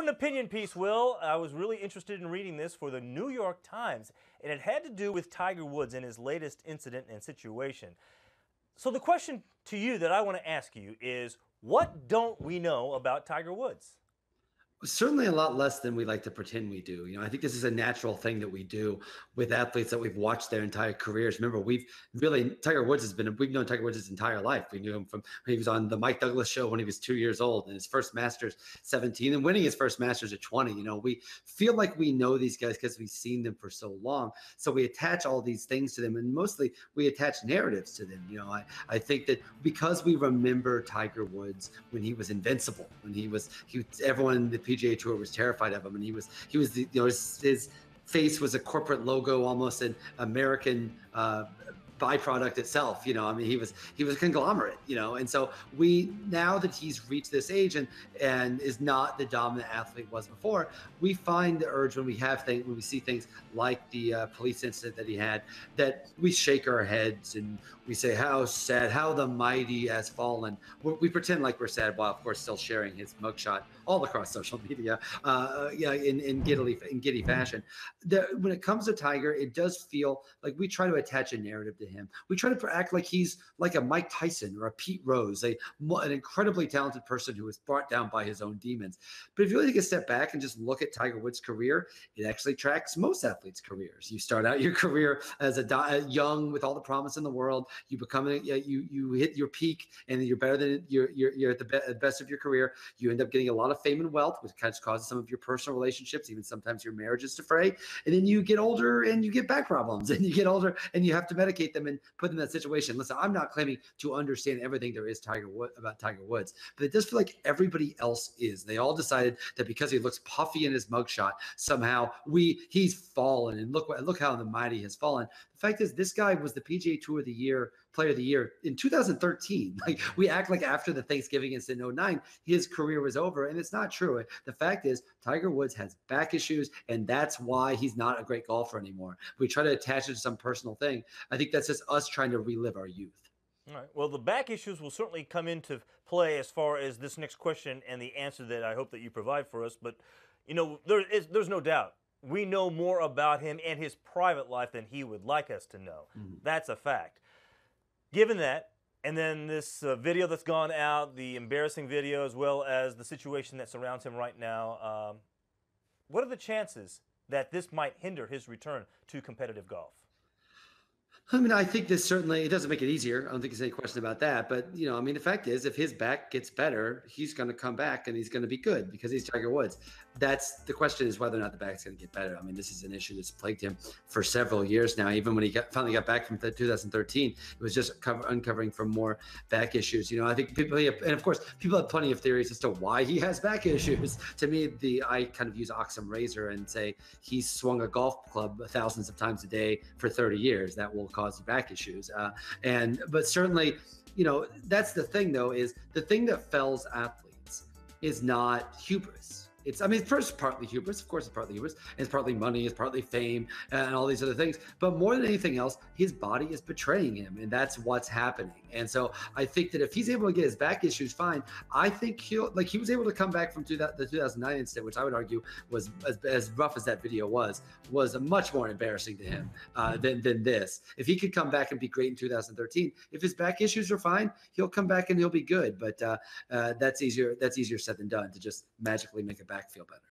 an opinion piece, Will. I was really interested in reading this for the New York Times, and it had to do with Tiger Woods and his latest incident and situation. So the question to you that I want to ask you is, what don't we know about Tiger Woods? Certainly a lot less than we like to pretend we do. I think this is a natural thing that we do with athletes that we've watched their entire careers. Remember, we've known Tiger Woods his entire life. We knew him from when he was on the Mike Douglas show when he was 2 years old, and his first Masters 17, and winning his first Masters at 20. We feel like we know these guys because we've seen them for so long. So we attach all these things to them, and mostly we attach narratives to them. I think that because we remember Tiger Woods when he was invincible, when everyone in the PGA Tour was terrified of him, and he was his face was a corporate logo, almost an American byproduct itself. He was a conglomerate. And so now that he's reached this age and is not the dominant athlete he was before, we find the urge when we see things like the police incident that he had, that we shake our heads and we say, how sad, how the mighty has fallen. We pretend like we're sad while, of course, still sharing his mugshot all across social media, in giddy fashion. When it comes to Tiger, it does feel like we try to attach a narrative to him. We try to act like he's like a Mike Tyson or a Pete Rose, an incredibly talented person who was brought down by his own demons. But if you really take a step back and just look at Tiger Woods' career, it actually tracks most athletes' careers. You start out your career as a young with all the promise in the world. You become you hit your peak, and then you're better than you're at the best of your career. You end up getting a lot of fame and wealth, which kind of causes some of your personal relationships, even sometimes your marriages, to fray. And then you get older and you get back problems, and you get older and you have to medicate them and put them in that situation. Listen, I'm not claiming to understand everything there is about Tiger Woods, but it does feel like everybody else is. They all decided that because he looks puffy in his mugshot, somehow he's fallen, and look how the mighty has fallen. The fact is, this guy was the PGA Tour Player of the Year in 2013. Like, we act like after the Thanksgiving incident in 2009, his career was over, and it's not true. The fact is, Tiger Woods has back issues, and that's why he's not a great golfer anymore. We try to attach it to some personal thing. I think that's just us trying to relive our youth. All right. Well, the back issues will certainly come into play as far as this next question and the answer that I hope that you provide for us. But, there's no doubt. We know more about him and his private life than he would like us to know. Mm-hmm. That's a fact. Given that, and then this video that's gone out, the embarrassing video, as well as the situation that surrounds him right now, what are the chances that this might hinder his return to competitive golf? I think this certainly, it doesn't make it easier. I don't think there's any question about that. But, the fact is, if his back gets better, he's going to come back and he's going to be good because he's Tiger Woods. That's the question, is whether or not the back's going to get better. This is an issue that's plagued him for several years now. Even when he finally got back from 2013, it was just uncovering from more back issues. I think people have plenty of theories as to why he has back issues. To me, I kind of use Occam razor and say he's swung a golf club thousands of times a day for 30 years. That will cause back issues. But certainly, that's the thing, though, is the thing that fells athletes is not hubris. It's first partly hubris. Of course, it's partly hubris. It's partly money. It's partly fame and all these other things. But more than anything else, his body is betraying him, and that's what's happening. And so I think that if he's able to get his back issues fine, I think he was able to come back from the 2009 incident, which I would argue was as rough as that video was much more embarrassing to him than this. If he could come back and be great in 2013, if his back issues are fine, he'll come back and he'll be good. But that's easier said than done, to just magically make a back feel better.